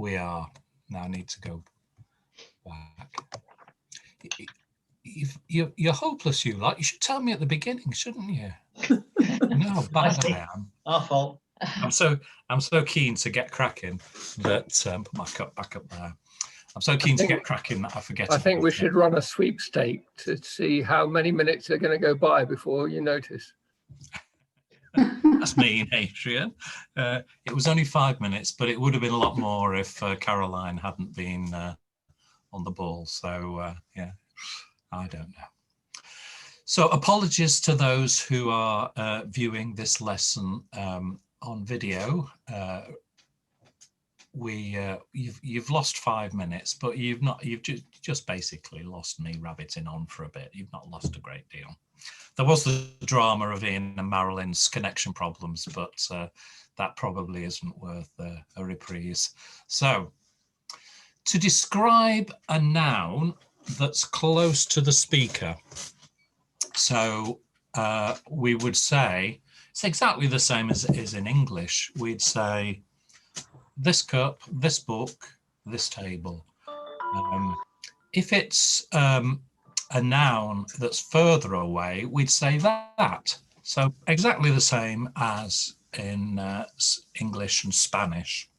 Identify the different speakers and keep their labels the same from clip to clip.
Speaker 1: we are. Now I need to go back. You're hopeless, you lot. You should tell me at the beginning, shouldn't you? You know how bad I am.
Speaker 2: Our fault.
Speaker 1: I'm so keen to get cracking that put my cup back up there. I'm so keen to get cracking that I forget.
Speaker 3: I think we should run a sweepstake to see how many minutes are going to go by before you notice.
Speaker 1: That's mean, Adrian. It was only 5 minutes, but it would have been a lot more if Caroline hadn't been on the ball. So yeah, I don't know. So apologies to those who are viewing this lesson on video. You've lost 5 minutes, but you've just basically lost me rabbiting on for a bit. You've not lost a great deal. There was the drama of Ian and Marilyn's connection problems, but that probably isn't worth a reprise. So, to describe a noun that's close to the speaker, so we would say it's exactly the same as it is in English. We'd say this cup, this book, this table. If it's a noun that's further away, we'd say that. So exactly the same as in English and Spanish.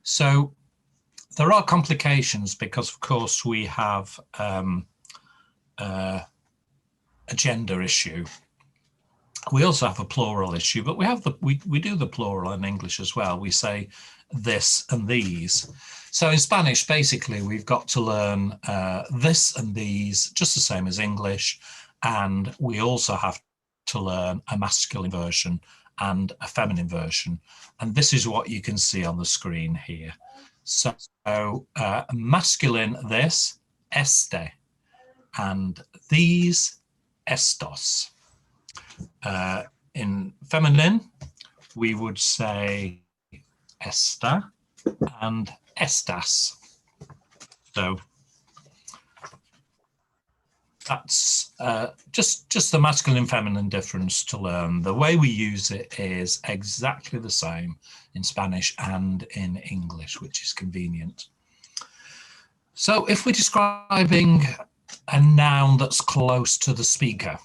Speaker 1: So there are complications because, of course, we have a gender issue. We also have a plural issue, but we do the plural in English as well. We say this and these. So in Spanish, basically, we've got to learn this and these, just the same as English. And we also have to learn a masculine version and a feminine version. And this is what you can see on the screen here. So masculine, this, este, and these, estos. In feminine, we would say esta and estas. So that's just the masculine feminine difference to learn. The way we use it is exactly the same in Spanish and in English, which is convenient. So if we're describing a noun that's close to the speaker,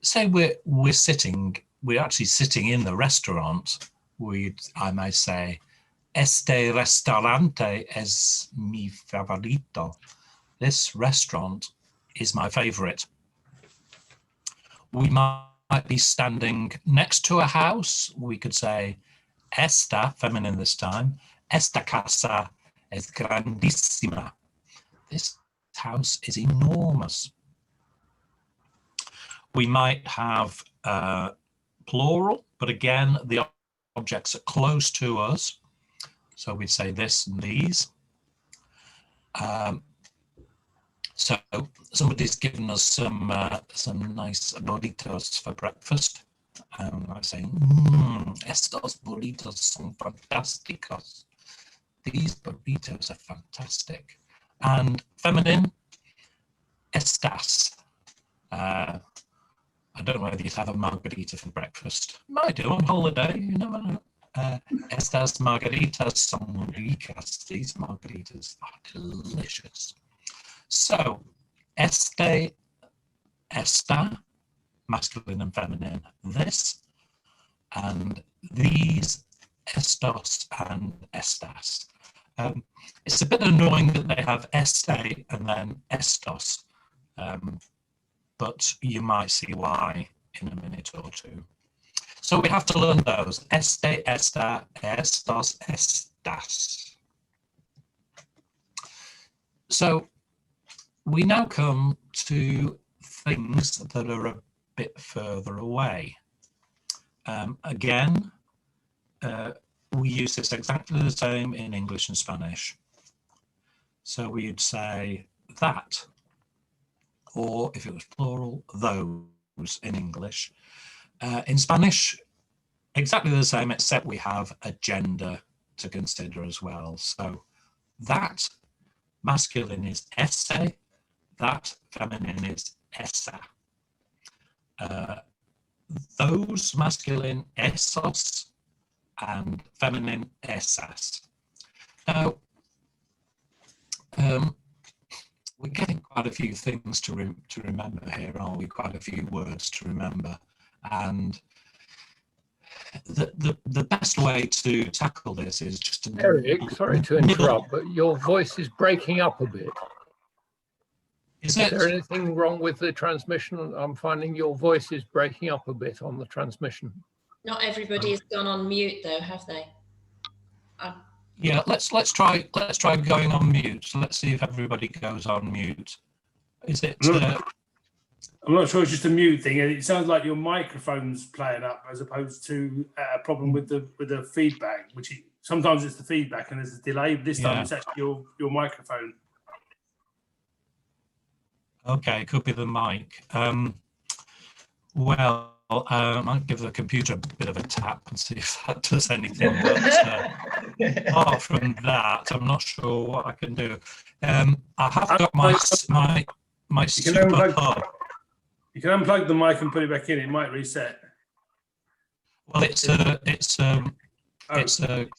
Speaker 1: say we're actually sitting in the restaurant, I might say, este restaurante es mi favorito. This restaurant is my favorite. We might be standing next to a house. We could say, esta, feminine this time, esta casa es grandísima. This house is enormous. We might have plural, but again, the objects are close to us. So we'd say this and these. So somebody's given us some nice burritos for breakfast. I'm saying, estos burritos son fantásticos. These burritos are fantastic. And feminine, estas. I don't know whether you'd have a margarita for breakfast. Might do on holiday, you never know. Estas margaritas son ricas. These margaritas are delicious. So, este, esta, masculine and feminine, this, and these, estos and estas. It's a bit annoying that they have este and then estos, but you might see why in a minute or two. So we have to learn those. Este, esta, estos, estas. So we now come to things that are a bit further away. Again, we use this exactly the same in English and Spanish. So we'd say that, or if it was plural, those in English. In Spanish, exactly the same, except we have a gender to consider as well. So that masculine is ese, that feminine is esa. Those masculine esos and feminine esas. Now, we're getting quite a few things to remember here, aren't we? Quite a few words to remember. And the best way to tackle this is just to...
Speaker 3: Eric, sorry to interrupt, but your voice is breaking up a bit.
Speaker 1: Is
Speaker 3: Is there anything wrong with the transmission? I'm finding your voice is breaking up a bit on the transmission.
Speaker 2: Not everybody has gone on mute though, have they?
Speaker 1: Yeah, let's try going on mute. So let's see if everybody goes on mute. Is it?
Speaker 4: I'm not sure it's just a mute thing. It sounds like your microphone's playing up as opposed to a problem with the feedback, sometimes it's the feedback and there's a delay. But this time it's actually your microphone.
Speaker 1: Okay, could be the mic. Well, I might give the computer a bit of a tap and see if that does anything. But apart from that, I'm not sure what I can do. I have got my super hub.
Speaker 4: You can unplug the mic and put it back in. It might reset.
Speaker 1: Well, it's a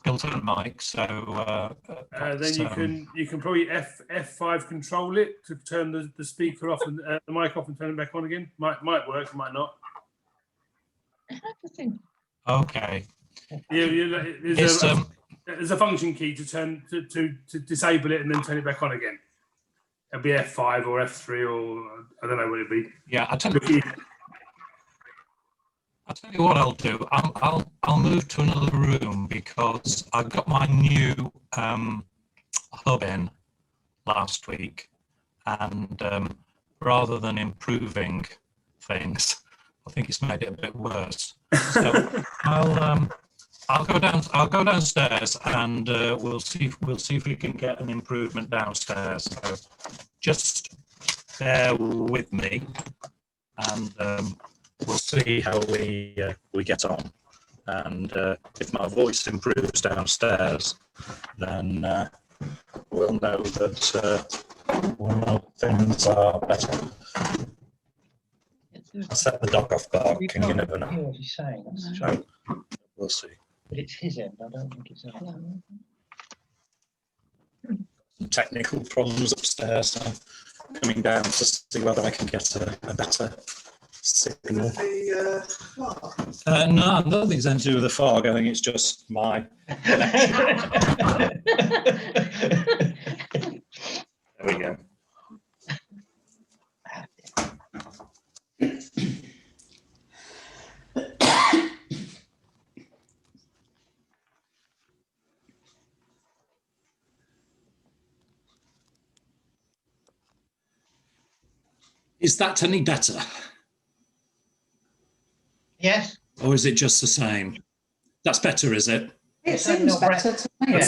Speaker 1: built-in mic, so
Speaker 4: then you can probably F5 control it to turn the speaker off and the mic off and turn it back on again. Might work, might not.
Speaker 1: Okay.
Speaker 4: Yeah, there's a function key to turn to disable it and then turn it back on again. It'll be F5 or F3 or I don't know what it'd be.
Speaker 1: Yeah, I'll tell you what I'll do. I'll move to another room because I got my new hub in last week, and rather than improving things, I think it's made it a bit worse. So I'll go downstairs and we'll see if we can get an improvement downstairs. So just bear with me, and we'll see how we get on. And if my voice improves downstairs, then we'll know that things are better. I set the dog off barking, you never know.
Speaker 5: Hear what he's saying.
Speaker 1: So we'll see.
Speaker 5: But it's his end. I don't think it's ours.
Speaker 1: Some technical problems upstairs, so I'm coming down to see whether I can get a better signal. No, I don't think it's anything to do with the fog. I think it's just my. There we go. Is that any better?
Speaker 5: Yes.
Speaker 1: Or is it just the same? That's better, is it?
Speaker 6: It seems better to me.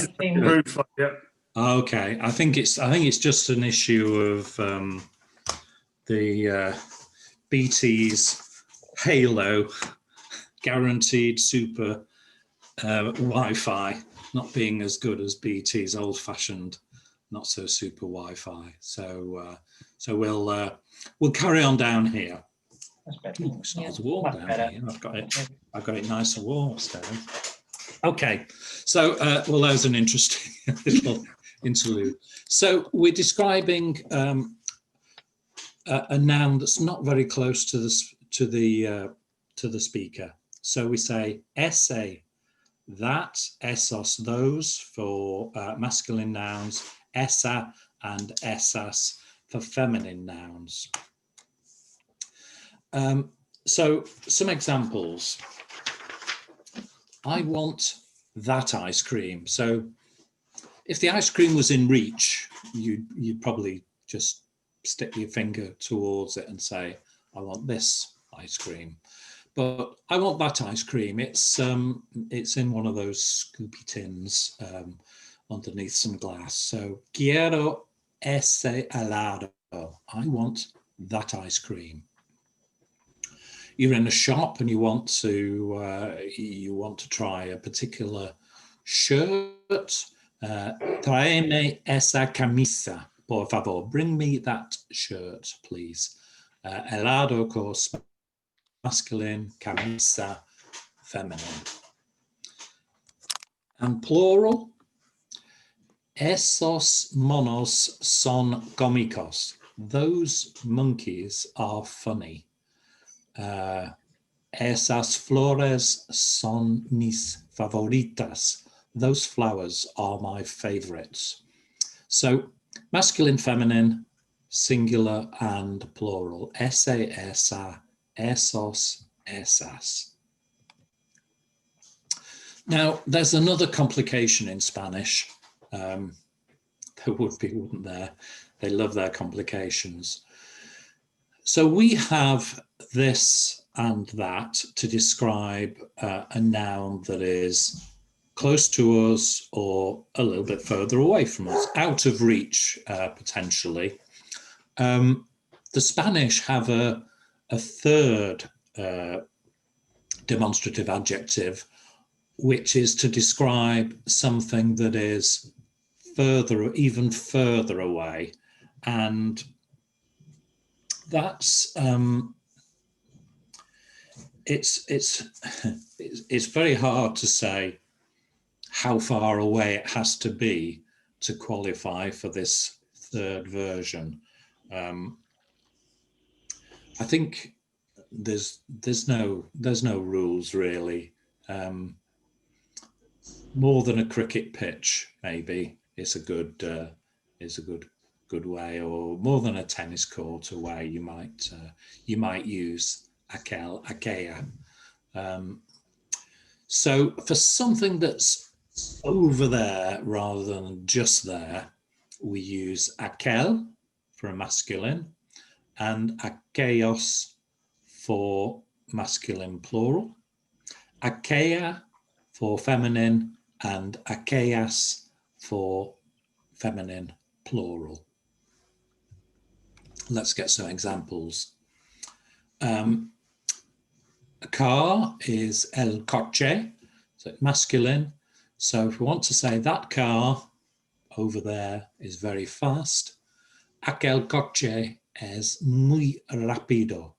Speaker 5: Yeah.
Speaker 1: Okay, I think it's just an issue of the BT's Halo guaranteed super Wi-Fi not being as good as BT's old-fashioned, not so super Wi-Fi. So we'll carry on down here.
Speaker 5: That's better.
Speaker 1: Ooh, it's not as warm down here. I've got it nice and warm upstairs. Okay, so well, that was an interesting little interlude. So we're describing a noun that's not very close to the speaker. So we say esse, that, essos, those for masculine nouns, essa and essas for feminine nouns. So some examples. I want that ice cream. So if the ice cream was in reach, you'd probably just stick your finger towards it and say, I want this ice cream. But I want that ice cream. It's in one of those scoopy tins underneath some glass. So quiero ese helado. I want that ice cream. You're in a shop and you want to try a particular shirt. Tráeme esa camisa, por favor. Bring me that shirt, please. Helado, of course, masculine, camisa, feminine. And plural, Esos monos son cómicos. Those monkeys are funny. Esas flores son mis favoritas. Those flowers are my favorites. So masculine, feminine, singular and plural. Ese, esa, esos, esas. Now, there's another complication in Spanish. There would be, wouldn't there? They love their complications. So we have this and that to describe a noun that is close to us or a little bit further away from us, out of reach, potentially. The Spanish have a third demonstrative adjective, which is to describe something that is further, even further away. And that's, it's very hard to say how far away it has to be to qualify for this third version. I think there's no rules really. More than a cricket pitch, maybe is a good way, or more than a tennis court, a way you might use aquel, aquella. So for something that's over there rather than just there, we use aquel for a masculine and aquellos for masculine plural, aquella for feminine, and aquellas for feminine plural. Let's get some examples. A car is el coche, so masculine. So if we want to say that car over there is very fast, aquel coche es muy rápido.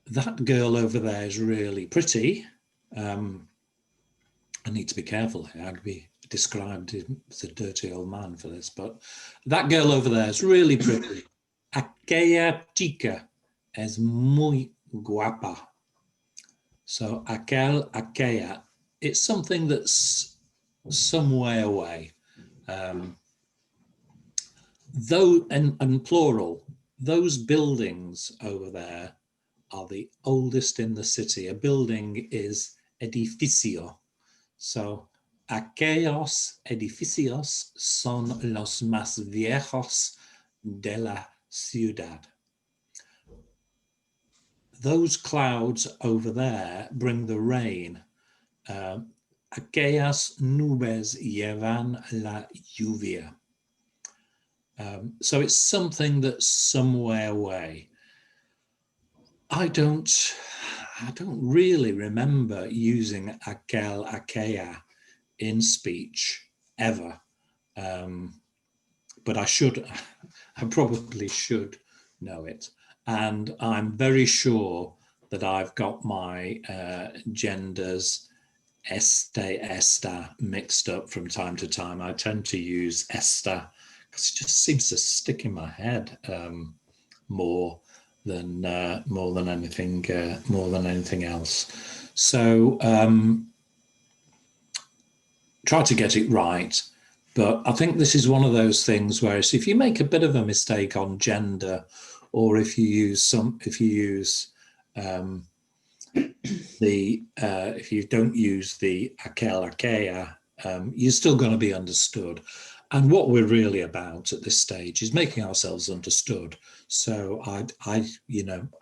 Speaker 1: That girl over there is really pretty. I need to be careful here. I'd be described as a dirty old man for this, but that girl over there is really pretty. Aquella chica es muy guapa. So aquel, aquella, it's something that's some way away. Though, and plural, those buildings over there are the oldest in the city. A building is edificio. So aquellos edificios son los más viejos de la ciudad. Those clouds over there bring the rain. Aquellas nubes llevan la lluvia. So it's something that's somewhere away. I don't really remember using aquel, aquella in speech ever, but I probably should know it. And I'm very sure that I've got my genders, este, esta, mixed up from time to time. I tend to use esta because it just seems to stick in my head more than anything else. So try to get it right. But I think this is one of those things where if you make a bit of a mistake on gender, or if you don't use the aquel, aquella, you're still going to be understood. And what we're really about at this stage is making ourselves understood. So I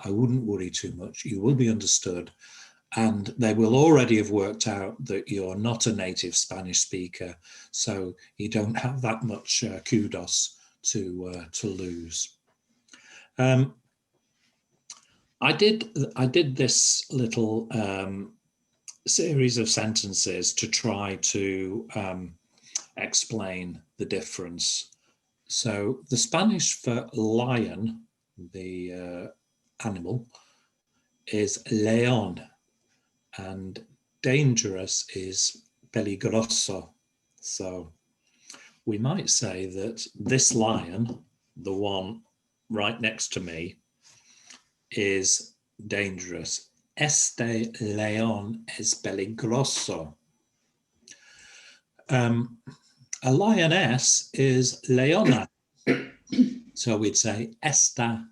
Speaker 1: wouldn't worry too much. You will be understood, and they will already have worked out that you're not a native Spanish speaker, so you don't have that much kudos to lose. I did this little series of sentences to try to explain the difference. So the Spanish for lion, the animal, is león, and dangerous is peligroso. So we might say that this lion, the one right next to me, is dangerous. Este león es peligroso. A lioness is leona. So we'd say esta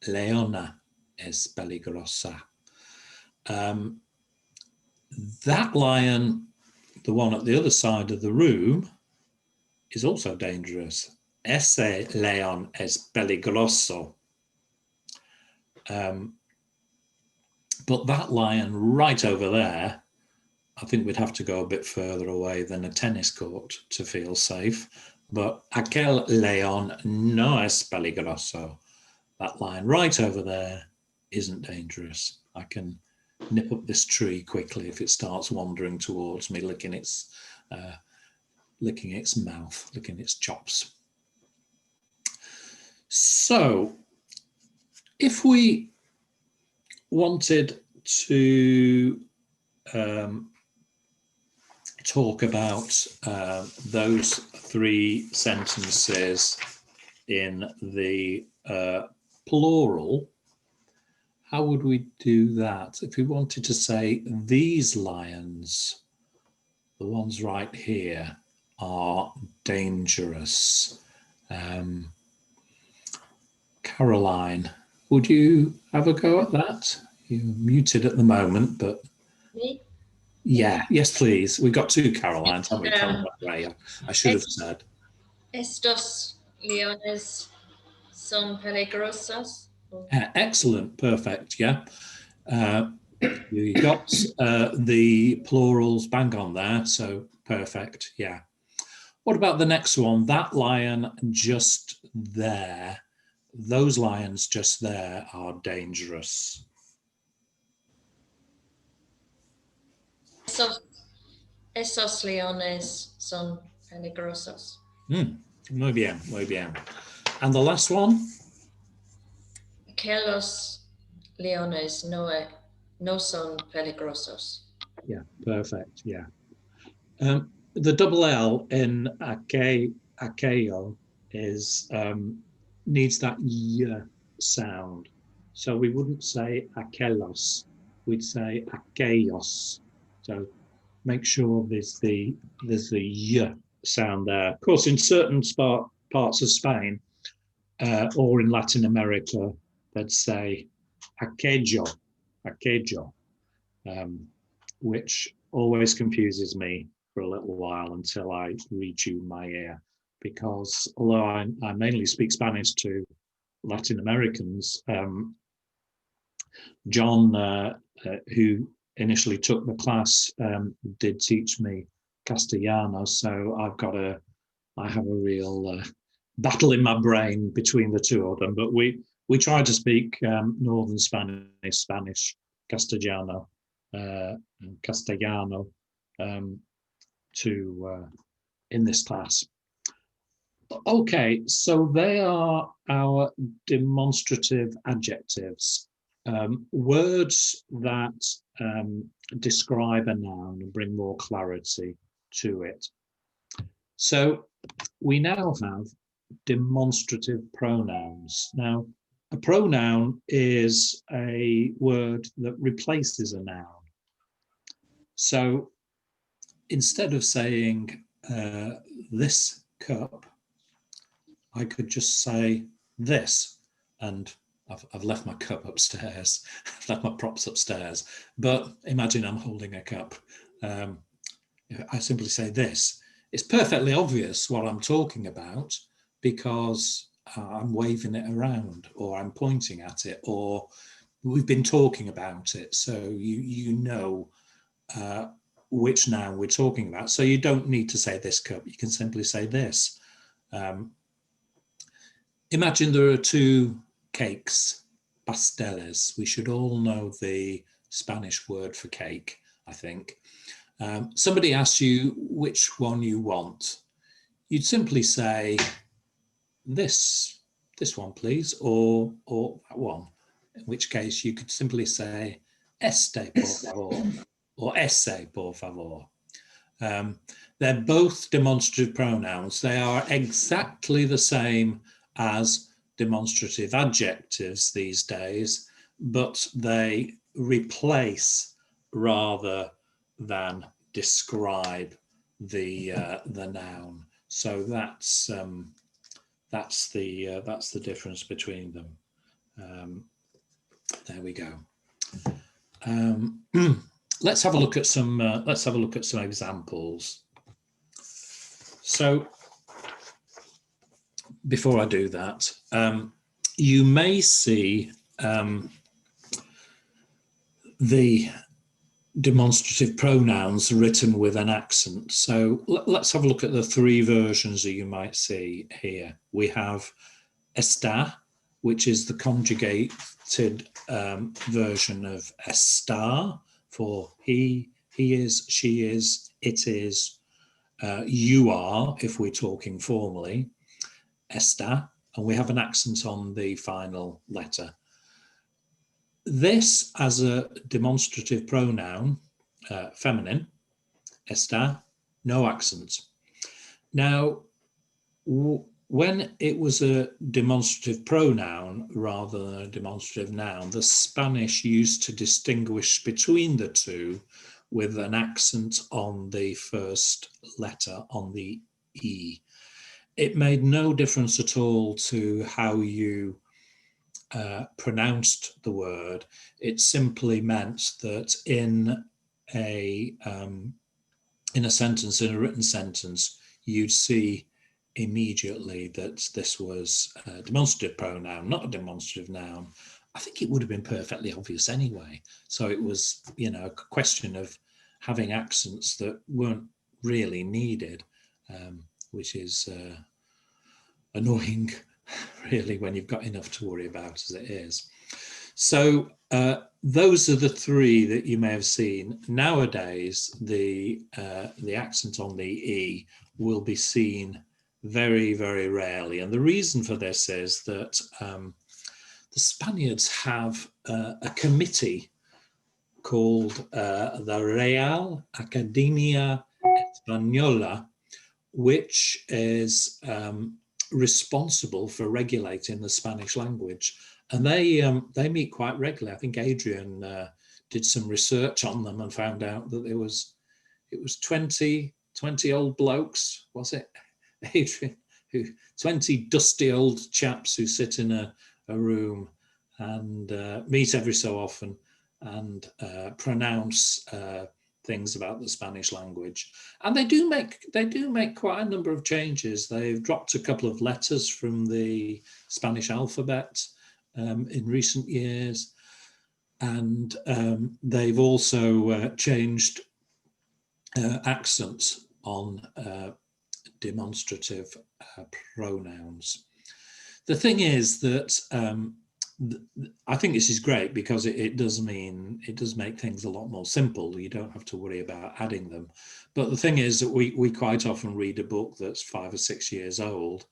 Speaker 1: leona es peligrosa. That lion, the one at the other side of the room, is also dangerous. Ese león es peligroso. But that lion right over there, I think we'd have to go a bit further away than a tennis court to feel safe. But aquel león no es peligroso. That lion right over there isn't dangerous. I can nip up this tree quickly if it starts wandering towards me, licking its mouth, licking its chops. So if we wanted to talk about those three sentences in the plural, how would we do that? If we wanted to say these lions, the ones right here, are dangerous. Caroline, would you have a go at that? You're muted at the moment, but
Speaker 2: Me?
Speaker 1: yeah, yes, please. We've got two Carolines, haven't we? Caroline Ray, I should have said.
Speaker 2: Estos leones son peligrosos.
Speaker 1: Excellent, perfect, yeah. You got the plurals bang on there, so perfect, yeah. What about the next one? That lion just there. Those lions just there are dangerous.
Speaker 2: Esos leones son peligrosos.
Speaker 1: Muy bien, muy bien. And the last one?
Speaker 2: Aquellos leones no son peligrosos.
Speaker 1: Yeah, perfect, yeah. The double L in aquello is needs that y sound. So we wouldn't say aquelos, we'd say aquellos. So make sure there's the y sound there. Of course, in certain parts of Spain or in Latin America, they'd say aquello, which always confuses me for a little while until I retune my ear, because although I mainly speak Spanish to Latin Americans, John, who initially took the class, did teach me Castellano, so I have a real battle in my brain between the two of them. But we try to speak Northern Spanish, Castellano, in this class. Okay, so they are our demonstrative adjectives, words that describe a noun and bring more clarity to it. So we now have demonstrative pronouns. Now, a pronoun is a word that replaces a noun. So instead of saying this cup, I could just say this, and I've left my cup upstairs, I've left my props upstairs, but imagine I'm holding a cup. I simply say this. It's perfectly obvious what I'm talking about because I'm waving it around, or I'm pointing at it, or we've been talking about it, so you know which noun we're talking about. So you don't need to say this cup, you can simply say this. Imagine there are two cakes, pasteles. We should all know the Spanish word for cake, I think. Somebody asks you which one you want. You'd simply say, this one, please, or that one. In which case you could simply say, este, por favor, or ese, por favor. they're both demonstrative pronouns. They are exactly the same as demonstrative adjectives these days, but they replace rather than describe the noun. So that's the difference between them. There we go. Let's have a look at some examples. So before I do that, you may see the demonstrative pronouns written with an accent. So let's have a look at the three versions that you might see here. We have está, which is the conjugated version of estar for he is, she is, it is, you are, if we're talking formally, está, and we have an accent on the final letter. This as a demonstrative pronoun, feminine, está, no accent. Now, when it was a demonstrative pronoun rather than a demonstrative noun, the Spanish used to distinguish between the two with an accent on the first letter, on the E. It made no difference at all to how you pronounced the word. It simply meant that in a sentence, in a written sentence, you'd see immediately that this was a demonstrative pronoun, not a demonstrative noun. I think it would have been perfectly obvious anyway. So it was, you know, a question of having accents that weren't really needed, which is annoying, really, when you've got enough to worry about as it is. So those are the three that you may have seen. Nowadays, the accent on the E will be seen very, very rarely. And the reason for this is that the Spaniards have a committee called the Real Academia Española, which is responsible for regulating the Spanish language. And they meet quite regularly. I think Adrian did some research on them and found out that it was 20 old blokes, was it, Adrian? 20 dusty old chaps who sit in a room and meet every so often and pronounce things about the Spanish language. And they do make quite a number of changes. They've dropped a couple of letters from the Spanish alphabet in recent years, and they've also changed accents on demonstrative pronouns. The thing is that I think this is great because it does make things a lot more simple. You don't have to worry about adding them. But the thing is that we quite often read a book that's 5 or 6 years old,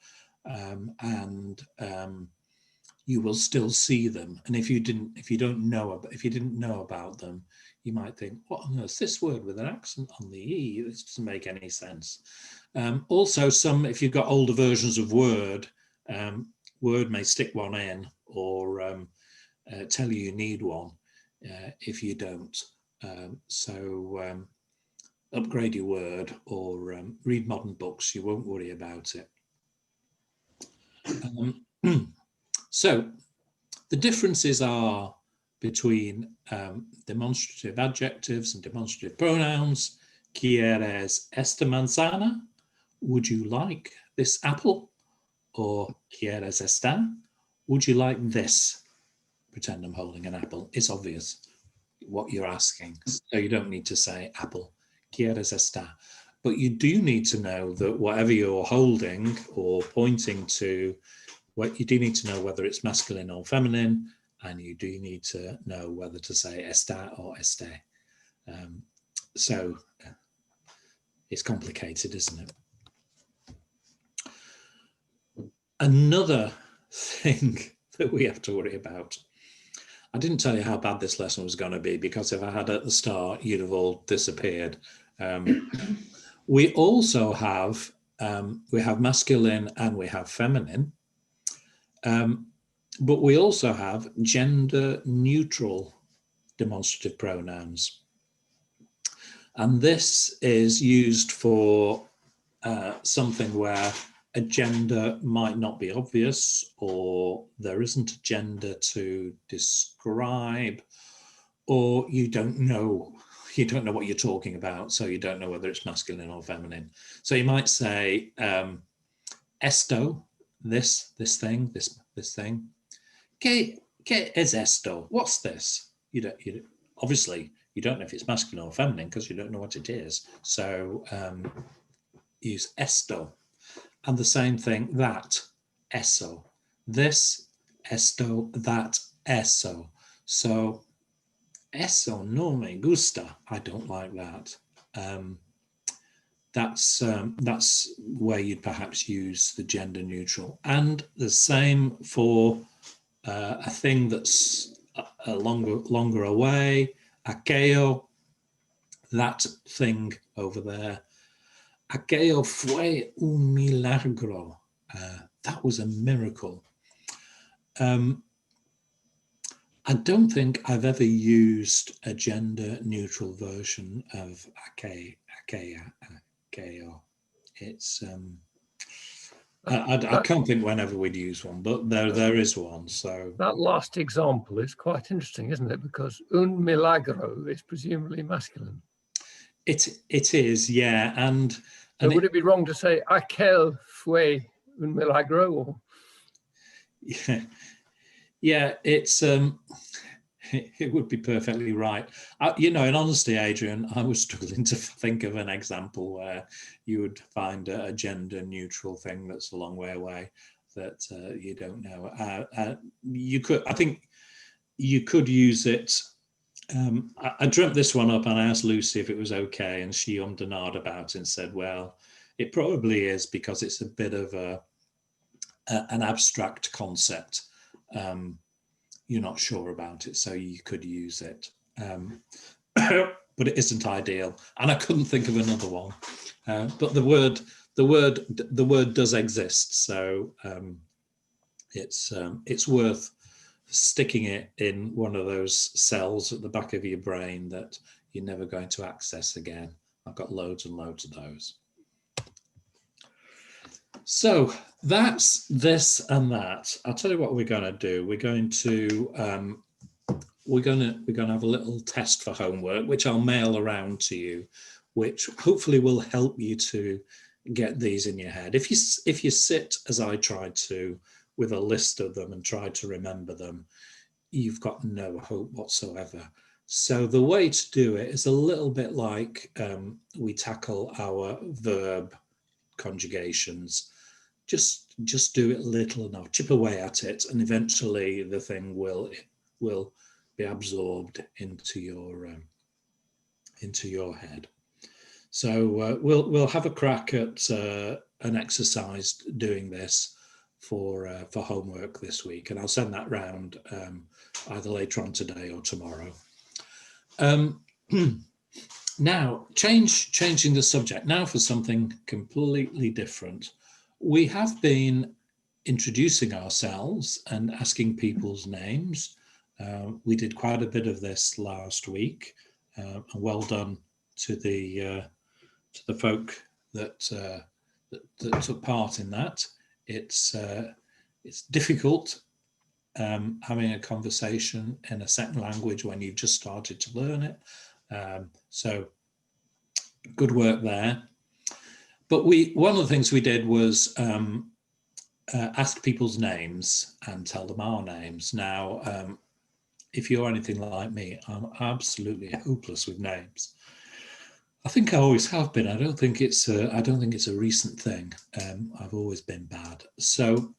Speaker 1: and you will still see them. And if you didn't know about them, you might think, what on earth, this word with an accent on the E? This doesn't make any sense. Also, if you've got older versions of Word, Word may stick one in or tell you need one if you don't. So upgrade your Word or read modern books. You won't worry about it. So the differences are between demonstrative adjectives and demonstrative pronouns. ¿Quieres esta manzana? Would you like this apple? Or ¿Quieres esta? Would you like this? Pretend I'm holding an apple. It's obvious what you're asking. So you don't need to say apple. ¿Quieres esta? But you do need to know that whatever you're holding or pointing to, you do need to know whether it's masculine or feminine, and you do need to know whether to say está or este. So it's complicated, isn't it? Another thing that we have to worry about. I didn't tell you how bad this lesson was going to be, because if I had at the start, you'd have all disappeared. We also have masculine and we have feminine, but we also have gender neutral demonstrative pronouns. And this is used for something where a gender might not be obvious, or there isn't a gender to describe, or you don't know what you're talking about, so you don't know whether it's masculine or feminine. So you might say esto, this thing. ¿Qué es esto? What's this? Obviously you don't know if it's masculine or feminine because you don't know what it is. So use esto. And the same thing, that, eso. This, esto, that, eso. So eso no me gusta. I don't like that. That's where you'd perhaps use the gender neutral. And the same for a thing that's longer away. Aquello, that thing over there. Aquello fue un milagro. That was a miracle. I don't think I've ever used a gender neutral version of aquello. It's I can't think whenever we'd use one, but there is one. So
Speaker 3: that last example is quite interesting, isn't it? Because un milagro is presumably masculine.
Speaker 1: It is, yeah. And
Speaker 3: so would it be wrong to say aquel fue un milagro? Or?
Speaker 1: Yeah, it's it would be perfectly right. In honesty, Adrian, I was struggling to think of an example where you would find a gender neutral thing that's a long way away that you don't know. You could, I think, you could use it. I dreamt this one up and I asked Lucy if it was okay, and she ummed and ahed about it and said, well, it probably is because it's a bit of an abstract concept. You're not sure about it, so you could use it, but it isn't ideal. And I couldn't think of another one. But the word does exist, so it's worth sticking it in one of those cells at the back of your brain that you're never going to access again. I've got loads and loads of those. So that's this and that. I'll tell you what we're going to do. We're going to have a little test for homework, which I'll mail around to you, which hopefully will help you to get these in your head. If you sit as I tried to with a list of them and try to remember them, you've got no hope whatsoever. So the way to do it is a little bit like we tackle our verb conjugations. Just do it little enough, chip away at it, and eventually the thing will be absorbed into your head. So we'll have a crack at an exercise doing this for homework this week, and I'll send that round either later on today or tomorrow. Now, changing the subject now for something completely different. We have been introducing ourselves and asking people's names. We did quite a bit of this last week. And well done to the folk that took part in that. It's difficult having a conversation in a second language when you've just started to learn it. So good work there. But one of the things we did was ask people's names and tell them our names. Now, if you're anything like me, I'm absolutely hopeless with names. I think I always have been. I don't think it's a recent thing. I've always been bad. So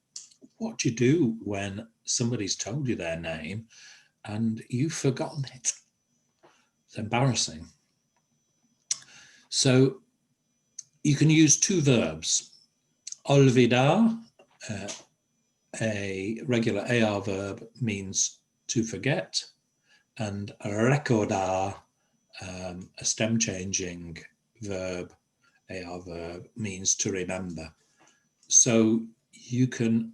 Speaker 1: what do you do when somebody's told you their name and you've forgotten it? It's embarrassing. So you can use two verbs. Olvidar, a regular AR verb, means to forget, and recordar, a stem changing verb, AR verb, means to remember. So you can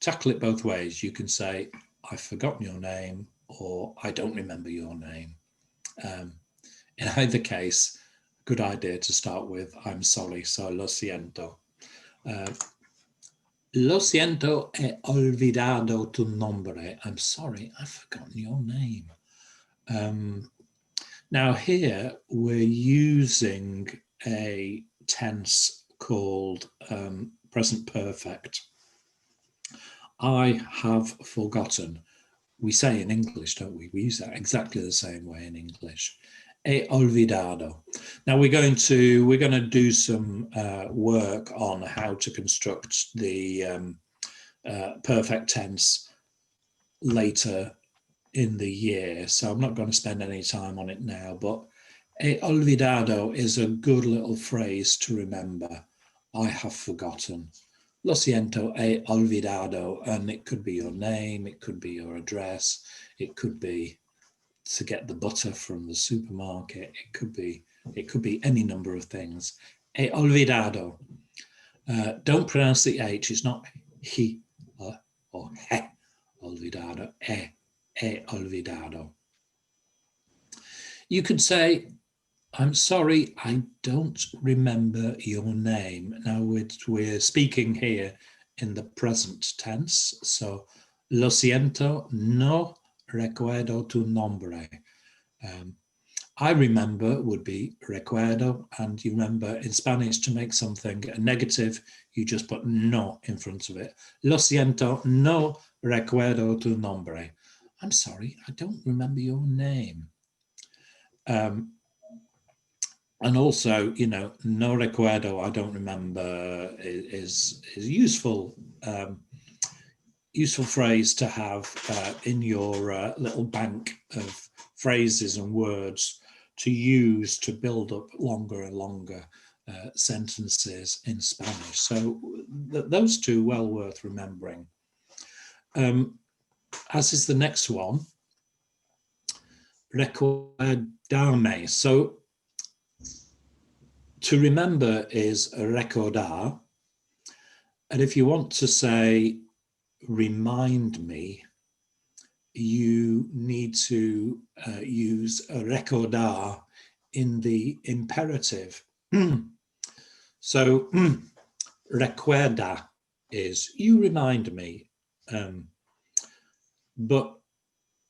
Speaker 1: tackle it both ways. You can say, I've forgotten your name, or I don't remember your name. In either case, good idea to start with, I'm sorry, so lo siento. Lo siento, he olvidado tu nombre. I'm sorry, I've forgotten your name. Now here we're using a tense called present perfect. I have forgotten. We say in English, don't we? We use that exactly the same way in English. He olvidado. Now we're going to do some work on how to construct the perfect tense later in the year, so I'm not going to spend any time on it now, but he olvidado is a good little phrase to remember. I have forgotten. Lo siento, he olvidado, and it could be your name, it could be your address, it could be to get the butter from the supermarket, it could be any number of things. He olvidado. Don't pronounce the H, it's not he or he olvidado, he olvidado. You could say, I'm sorry, I don't remember your name. Now we're speaking here in the present tense. So, lo siento, no recuerdo tu nombre. I remember would be recuerdo, and you remember in Spanish to make something a negative, you just put no in front of it. Lo siento, no recuerdo tu nombre. I'm sorry, I don't remember your name. And also, you know, no recuerdo, I don't remember, is useful, useful phrase to have in your little bank of phrases and words to use to build up longer and longer sentences in Spanish. So those two well worth remembering. As is the next one, recordarme. So to remember is recordar. And if you want to say, remind me, you need to use recordar in the imperative. So recuerda is you remind me. But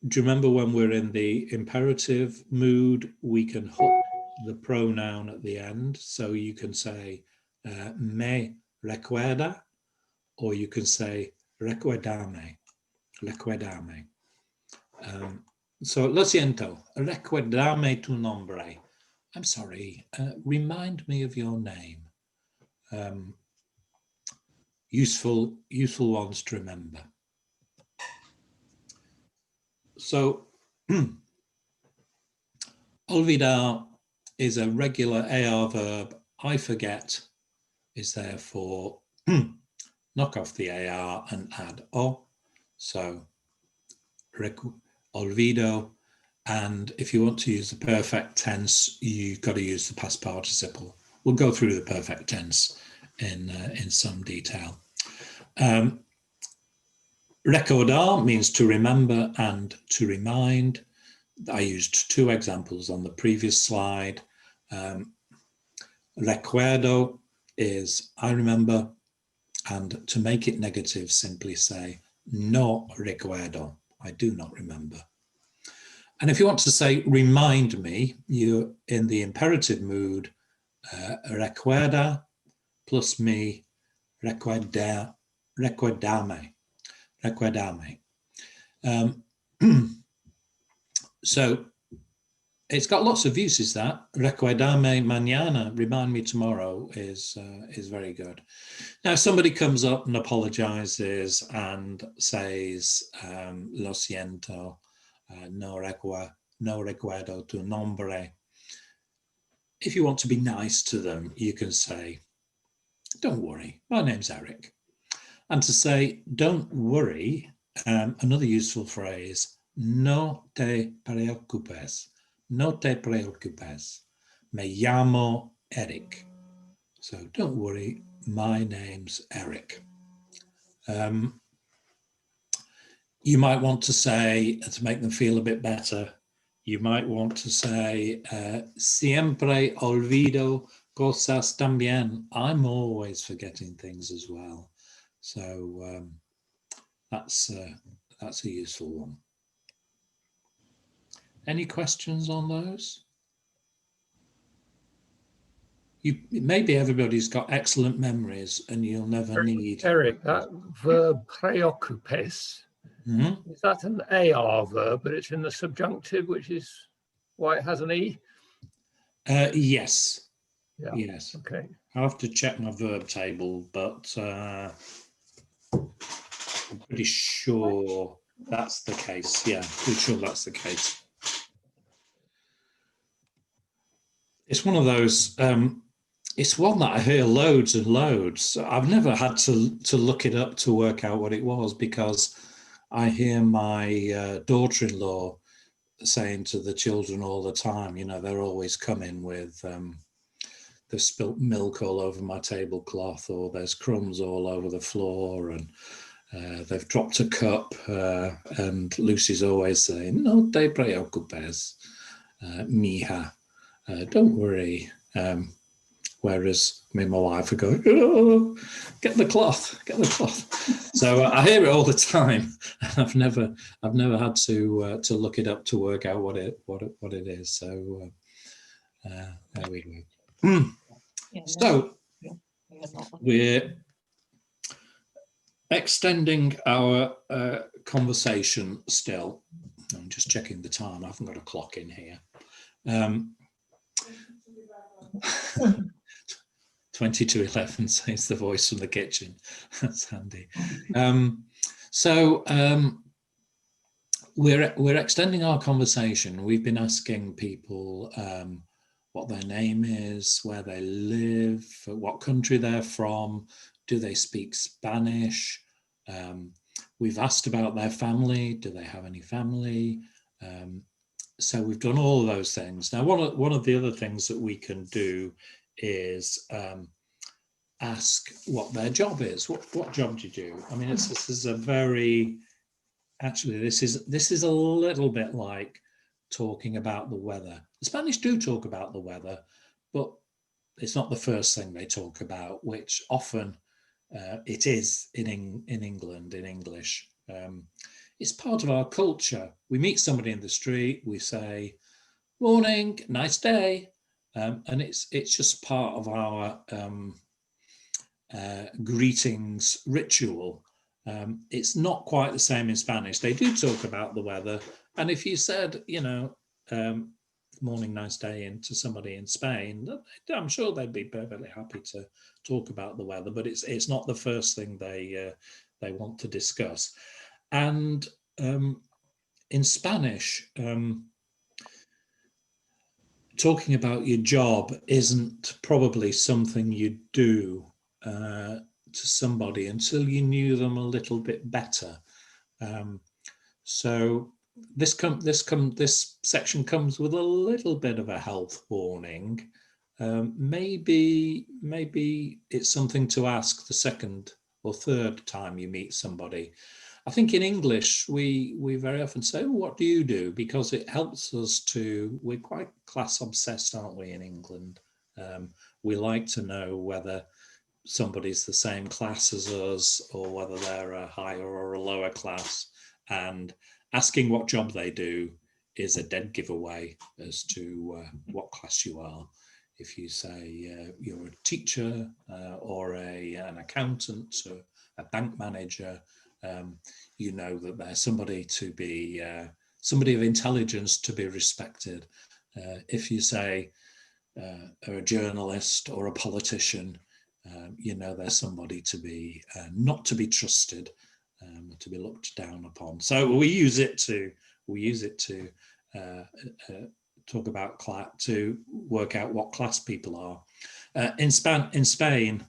Speaker 1: do you remember when we're in the imperative mood, we can hook the pronoun at the end. So you can say me recuerda, or you can say recuerdame, recuerdame. So lo siento, recuerdame tu nombre. I'm sorry, remind me of your name. Useful ones to remember. So olvidar is a regular AR verb. I forget is there for knock off the AR and add o. So olvido. And if you want to use the perfect tense, you've got to use the past participle. We'll go through the perfect tense in some detail. Recordar means to remember and to remind. I used two examples on the previous slide. Recuerdo is I remember, and to make it negative, simply say no recuerdo, I do not remember. And if you want to say remind me, you're in the imperative mood, recuerda plus me, recuerdame. So it's got lots of uses, that. Recuerdame mañana, remind me tomorrow, is very good. Now, if somebody comes up and apologizes and says, lo siento, no recuerdo tu nombre. If you want to be nice to them, you can say, don't worry, my name's Eric. And to say, don't worry, another useful phrase, no te preocupes. No te preocupes. Me llamo Eric. So don't worry, my name's Eric. You might want to say, to make them feel a bit better, you might want to say, siempre olvido cosas también. I'm always forgetting things as well. So that's a useful one. Any questions on those? Maybe everybody's got excellent memories and you'll never need.
Speaker 3: Eric, that verb preocupes, is that an AR verb, but it's in the subjunctive, which is why it has an E?
Speaker 1: Yes.
Speaker 3: Yeah.
Speaker 1: Yes.
Speaker 3: Okay.
Speaker 1: I'll have to check my verb table, but I'm pretty sure that's the case. Yeah, pretty sure that's the case. It's one of those, it's one that I hear loads and loads. I've never had to look it up to work out what it was, because I hear my daughter-in-law saying to the children all the time, you know, they're always coming with, they've spilt milk all over my tablecloth, or there's crumbs all over the floor, and they've dropped a cup, and Lucy's always saying, no te preocupes, mija, don't worry. Whereas me and my wife are going, oh, get the cloth, get the cloth. So I hear it all the time, and I've never had to look it up to work out what it is. So there we go. So we're extending our conversation still. I'm just checking the time. I haven't got a clock in here. 20 to 11 says the voice from the kitchen. That's handy. We're extending our conversation. We've been asking people what their name is, where they live, what country they're from, do they speak Spanish? We've asked about their family. Do they have any family? So we've done all of those things. Now, one of the other things that we can do is ask what their job is. What job do you do? I mean, this is a very, actually, this is a little bit like talking about the weather. The Spanish do talk about the weather, but it's not the first thing they talk about, which often it is in England, in English. It's part of our culture. We meet somebody in the street, we say, morning, nice day. And it's just part of our greetings ritual. It's not quite the same in Spanish. They do talk about the weather. And if you said, you know, morning, nice day to somebody in Spain, I'm sure they'd be perfectly happy to talk about the weather, but it's not the first thing they want to discuss. And in Spanish, talking about your job isn't probably something you do to somebody until you knew them a little bit better. So this section comes with a little bit of a health warning. Maybe it's something to ask the second or third time you meet somebody. I think in English, we very often say, oh, what do you do? Because it helps us to, we're quite class obsessed, aren't we, in England? We like to know whether somebody's the same class as us or whether they're a higher or a lower class. And asking what job they do is a dead giveaway as to what class you are. If you say you're a teacher or an accountant or a bank manager, you know that they're somebody to be somebody of intelligence to be respected. If you say a journalist or a politician, you know they're somebody to be not to be trusted, to be looked down upon. So we use it to talk about class, to work out what class people are. In Spain,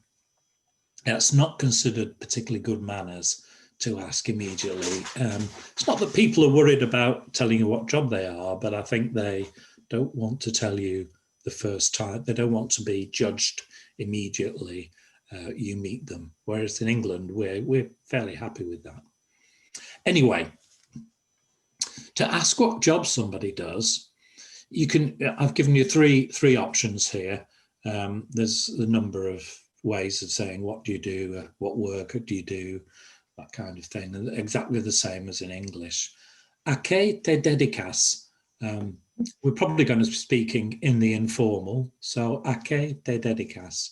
Speaker 1: it's not considered particularly good manners to ask immediately. It's not that people are worried about telling you what job they are, but I think they don't want to tell you the first time. They don't want to be judged immediately you meet them. Whereas in England, we're fairly happy with that. Anyway, to ask what job somebody does, I've given you three options here. There's a number of ways of saying, what do you do? What work do you do? That kind of thing. And exactly the same as in English. ¿A qué te dedicas? We're probably going to be speaking in the informal. So, ¿a qué te dedicas?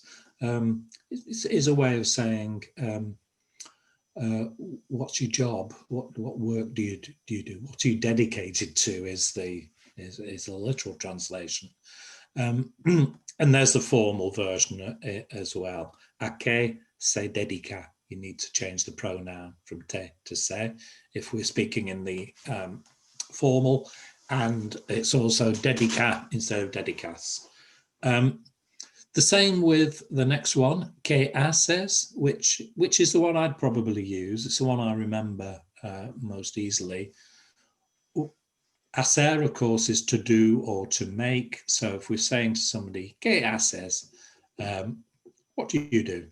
Speaker 1: Is a way of saying, what's your job? What work do you do? What are you dedicated to? Is the literal translation, and there's the formal version as well. ¿A qué se dedica? You need to change the pronoun from te to se if we're speaking in the formal, and it's also dedica instead of dedicas. The same with the next one, ¿qué haces? Which is the one I'd probably use. It's the one I remember most easily. Hacer, of course, is to do or to make. So if we're saying to somebody, ¿qué haces? What do you do?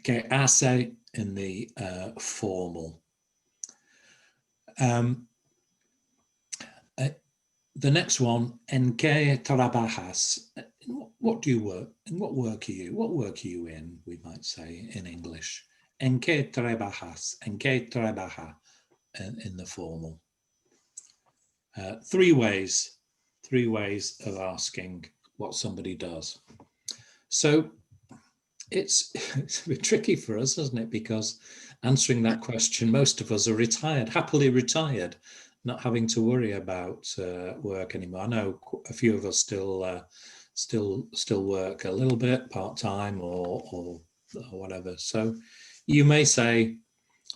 Speaker 1: ¿Qué hace in the formal. The next one, ¿en qué trabajas? What do you work? In what work are you? What work are you in? We might say in English. ¿En qué trabajas? ¿En qué trabaja? In the formal. Three ways of asking what somebody does. So it's a bit tricky for us, isn't it? Because answering that question, most of us are retired, happily retired, not having to worry about work anymore. I know a few of us still work a little bit part-time or whatever. So you may say,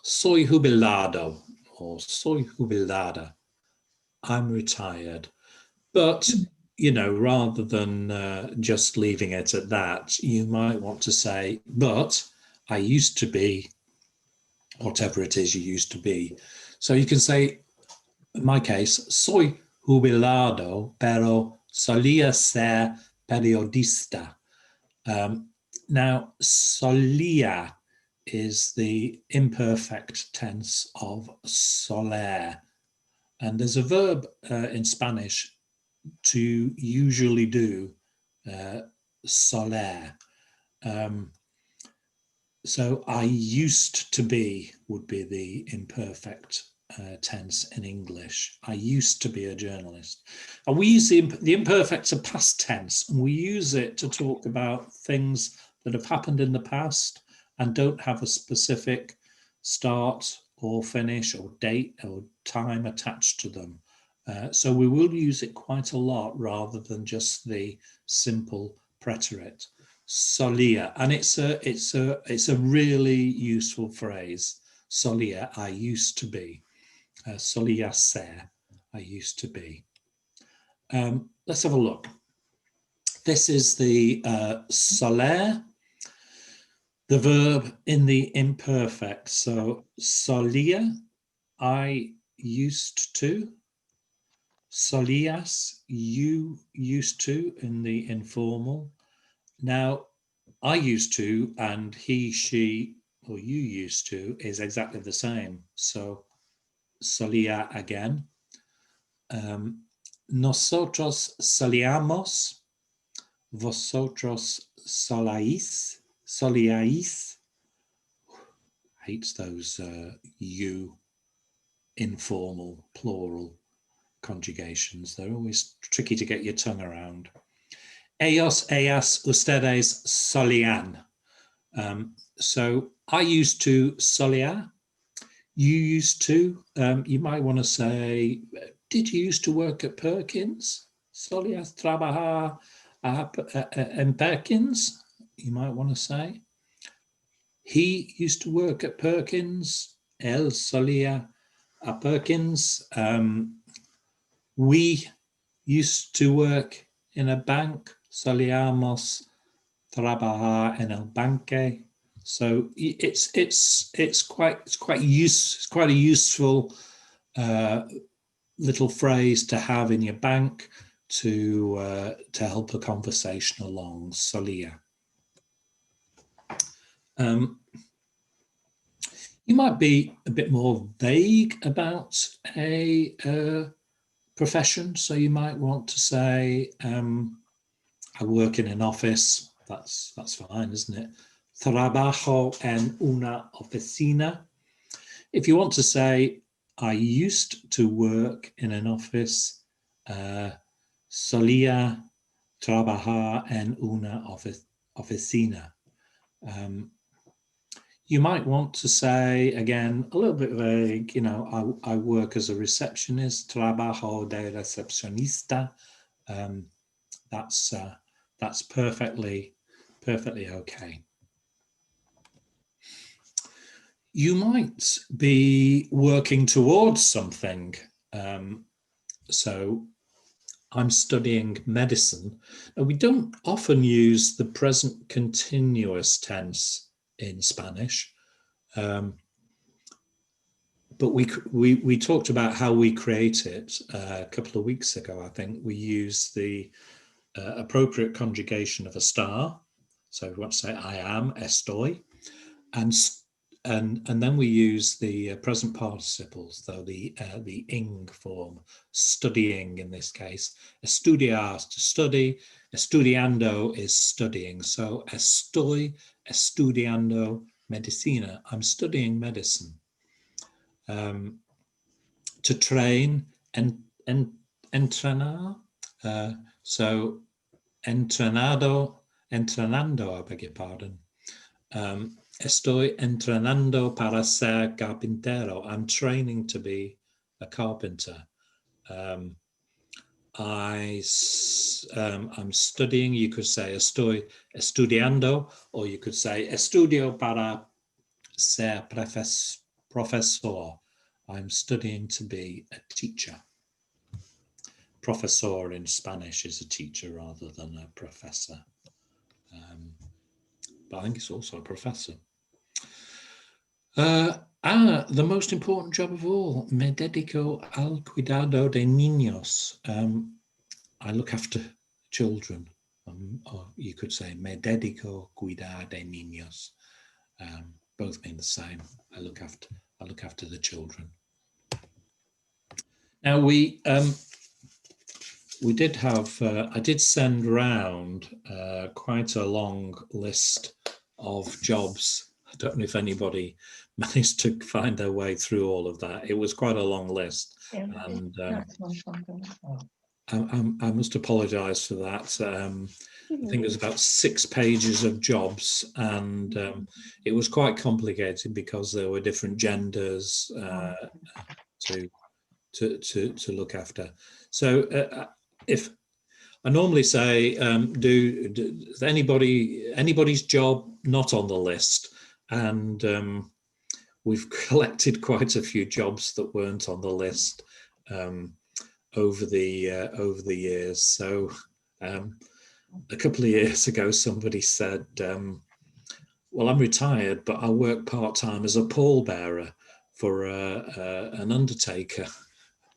Speaker 1: soy jubilado or soy jubilada. I'm retired. But, you know, rather than just leaving it at that, you might want to say, but I used to be whatever it is you used to be. So you can say, in my case, soy jubilado, pero solía ser periodista. Now, solía is the imperfect tense of soler. And there's a verb in Spanish to usually do, soler. So I used to be would be the imperfect tense in English. I used to be a journalist. And we use the imperfect of past tense, and we use it to talk about things that have happened in the past and don't have a specific start or finish or date or time attached to them. So we will use it quite a lot rather than just the simple preterite. Solía, and it's a really useful phrase. Solía, I used to be. Solía ser, I used to be. Let's have a look. This is the soler, the verb in the imperfect. So solía, I used to. Solías, you used to in the informal. Now, I used to and he, she, or you used to is exactly the same. So solía again. Nosotros solíamos. Vosotros solíais. Hates those you informal plural conjugations. They're always tricky to get your tongue around. Ellos, ellas, ustedes solían. So I used to solía. You used to. You might want to say, did you used to work at Perkins? Solías trabajar en Perkins? You might want to say. He used to work at Perkins. Él solía a Perkins. We used to work in a bank. Solíamos trabajar en el banque. So it's quite a useful little phrase to have in your bank. to help a conversation along. Solía. You might be a bit more vague about a profession, so you might want to say, I work in an office. That's fine, isn't it? Trabajo en una oficina. If you want to say, I used to work in an office, solía trabajar en una oficina. You might want to say, again, a little bit vague, you know, I work as a receptionist, trabajo de recepcionista. That's perfectly okay. You might be working towards something. So I'm studying medicine. Now, we don't often use the present continuous tense in Spanish, but we talked about how we create it a couple of weeks ago. I think we use the appropriate conjugation of a star. So if we want to say I am, estoy, and then we use the present participles, though the ing form, studying in this case. Estudiar, to study. Estudiando is studying. So estoy estudiando medicina. I'm studying medicine. To train, entrenar. So entrenando, I beg your pardon. Estoy entrenando para ser carpintero. I'm training to be a carpenter. I'm studying, you could say estoy estudiando, or you could say estudio para ser profesor. I'm studying to be a teacher. Profesor in Spanish is a teacher rather than a professor. But I think it's also a professor. The most important job of all, me dedico al cuidado de niños. I look after children, or you could say me dedico cuidar de niños. Both mean the same. I look after the children. Now we did have, I did send round quite a long list of jobs. I don't know if anybody managed to find their way through all of that. It was quite a long list.
Speaker 5: Yeah,
Speaker 1: And
Speaker 5: that's my phone.
Speaker 1: I must apologise for that. I think it was about 6 pages of jobs, and it was quite complicated because there were different genders to look after. So if I normally say, do anybody's job not on the list, and we've collected quite a few jobs that weren't on the list over the years. So a couple of years ago, somebody said, well, I'm retired, but I work part-time as a pallbearer for an undertaker.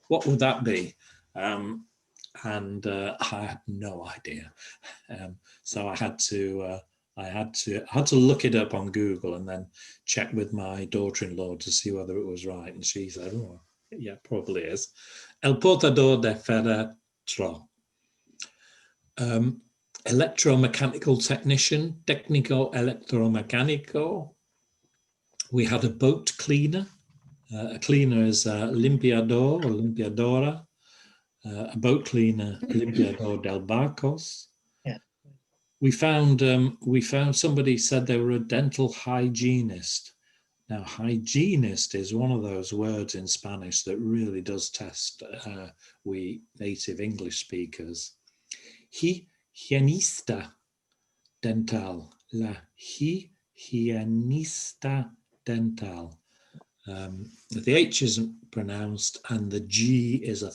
Speaker 1: What would that be? And I had no idea. So I had to look it up on Google and then check with my daughter-in-law to see whether it was right. And she said, oh, yeah, probably is. El portador de féretro. Electromechanical technician, técnico electromecánico. We had a boat cleaner. A cleaner is a limpiador or limpiadora. A boat cleaner, limpiador del barcos.
Speaker 5: Yeah.
Speaker 1: We found somebody said they were a dental hygienist. Now, hygienist is one of those words in Spanish that really does test we native English speakers. Higienista dental. La higienista dental. The H isn't pronounced and the G is a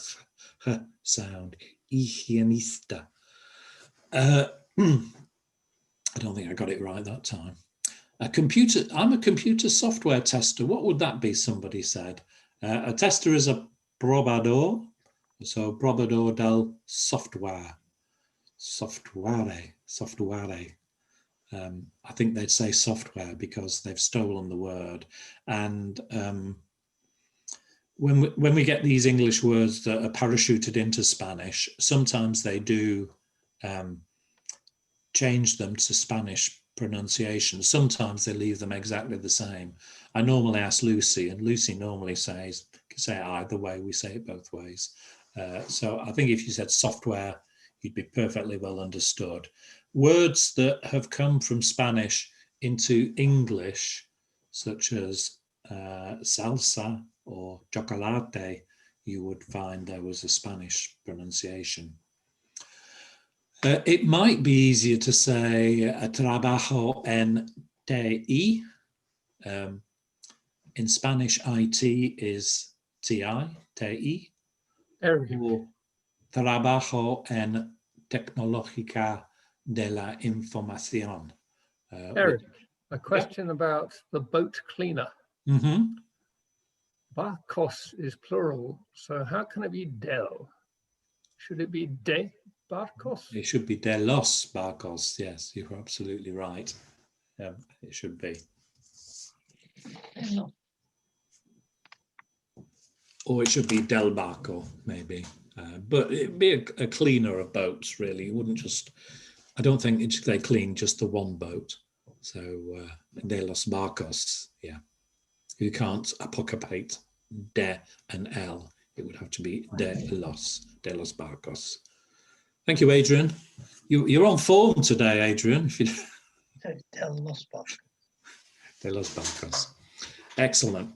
Speaker 1: H sound. Higienista. I don't think I got it right that time. I'm a computer software tester. What would that be? Somebody said. A tester is a probador. So proveedor del software. Software. I think they'd say software because they've stolen the word. And when we get these English words that are parachuted into Spanish, sometimes they do change them to Spanish pronunciation. Sometimes they leave them exactly the same. I normally ask Lucy, and Lucy normally say it either way. We say it both ways. So I think if you said software, you'd be perfectly well understood. Words that have come from Spanish into English, such as salsa or chocolate, you would find there was a Spanish pronunciation. It might be easier to say trabajo en TI. In Spanish, IT is TI.
Speaker 3: Eric,
Speaker 1: Or trabajo en tecnológica de la información.
Speaker 3: Eric, a question about the boat cleaner. Barcos is plural, so how can it be del? Should it be de barcos?
Speaker 1: It should be de los barcos. Yes, you're absolutely right. It should be. Or it should be del barco, maybe. But it'd be a cleaner of boats, really. You wouldn't just, I don't think they clean just the one boat. So de los barcos, yeah. You can't apocopape de and L. It would have to be de los barcos. Thank you, Adrian. You're on form today, Adrian. If you
Speaker 5: De los barcos.
Speaker 1: De los barcos. Excellent.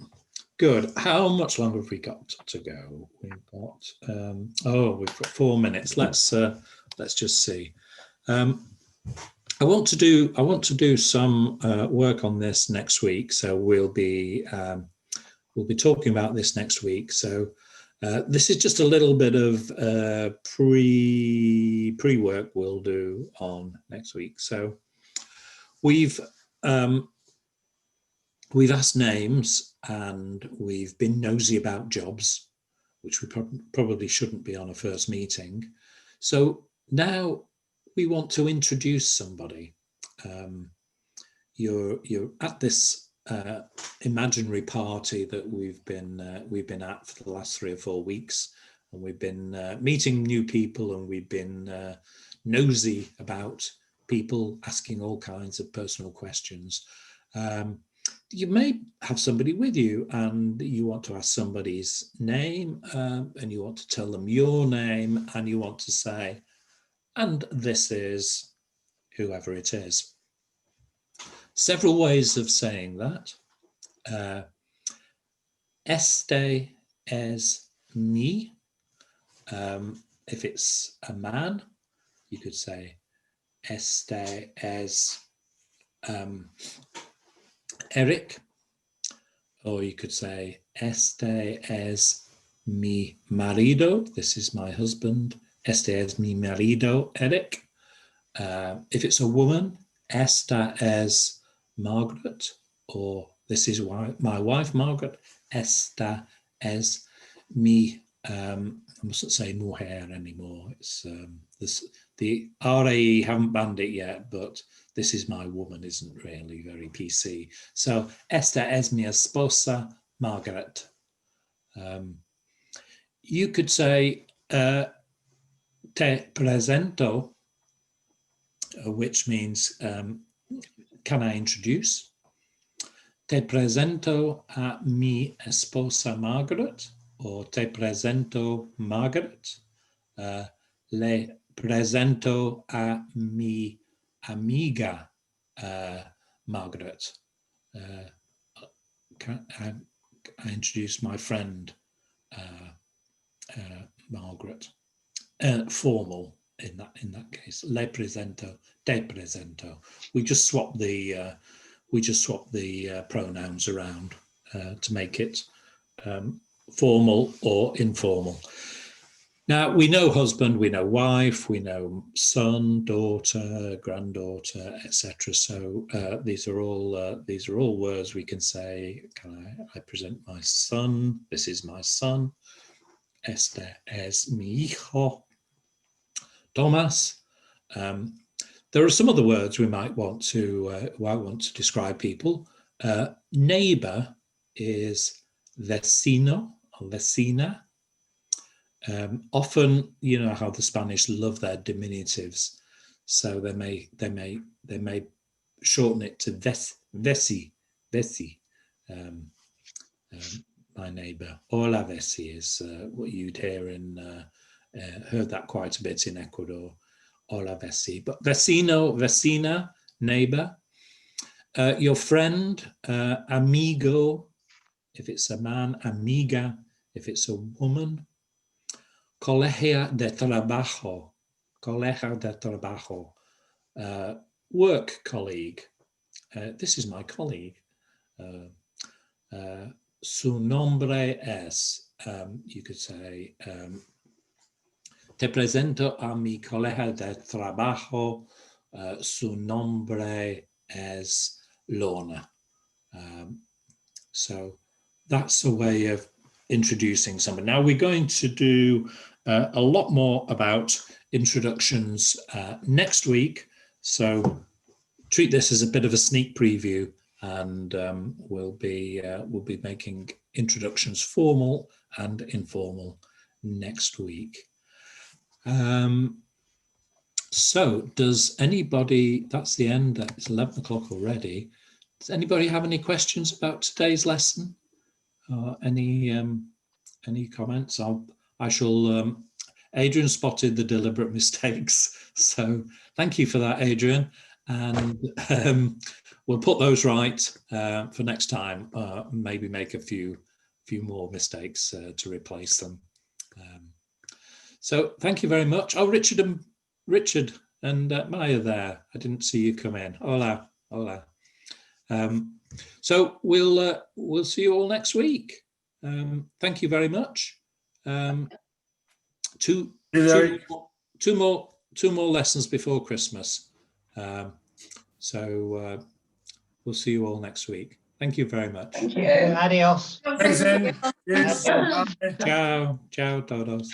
Speaker 1: Good. How much longer have we got to go? We've got we've got 4 minutes. Let's just see. I want to do some work on this next week. So we'll be talking about this next week. So this is just a little bit of pre-work we'll do on next week. So we've asked names and we've been nosy about jobs, which we probably shouldn't be on a first meeting. So now we want to introduce somebody. You're at this imaginary party that we've been at for the last 3 or 4 weeks, and we've been meeting new people, and we've been nosy about people, asking all kinds of personal questions. You may have somebody with you and you want to ask somebody's name, and you want to tell them your name, and you want to say, and this is whoever it is. Several ways of saying that. Este es mi. If it's a man, you could say este es Eric, or you could say este es mi marido. This is my husband. Este es mi marido, Eric. If it's a woman, esta es Margaret, or this is my wife, Margaret. Esta es mi, I mustn't say mujer anymore. It's the RAE haven't banned it yet, but this is my woman isn't really very PC. So esta es mi esposa, Margaret. You could say te presento, which means can I introduce? Te presento a mi esposa Margaret, or te presento Margaret. Le presento a mi amiga Margaret. I introduce my friend Margaret. Formal in that case. Le presento, te presento. We just swap the pronouns around to make it formal or informal. Now we know husband, we know wife, we know son, daughter, granddaughter, etc. So these are all words we can say. I present my son. This is my son. este es mi hijo, Thomas. There are some other words we might want to describe people. Neighbor is vecino or vecina. Often, you know how the Spanish love their diminutives, so they may shorten it to veci. My neighbor. Hola veci is what you'd hear heard that quite a bit in Ecuador. Hola veci, but vecino, vecina, neighbor. Your friend, amigo, if it's a man, amiga, if it's a woman. Colegio de trabajo, work colleague. This is my colleague. Su nombre es, you could say, te presento a mi colega de trabajo, su nombre es Lorna. So that's a way of introducing someone. Now we're going to do a lot more about introductions next week. So treat this as a bit of a sneak preview, and we'll be making introductions formal and informal next week. So does anybody, that's the end, it's 11 o'clock already. Does anybody have any questions about today's lesson? Any comments? Adrian spotted the deliberate mistakes, so thank you for that, Adrian, and we'll put those right for next time. Maybe make a few more mistakes to replace them. So thank you very much. Oh, Richard and Maya there. I didn't see you come in. Hola. So we'll see you all next week. Thank you very much. Two more lessons before Christmas. So we'll see you all next week. Thank you very much.
Speaker 5: Thank you. Adios.
Speaker 4: Thanks, Ian. Cheers.
Speaker 1: Ciao, todos.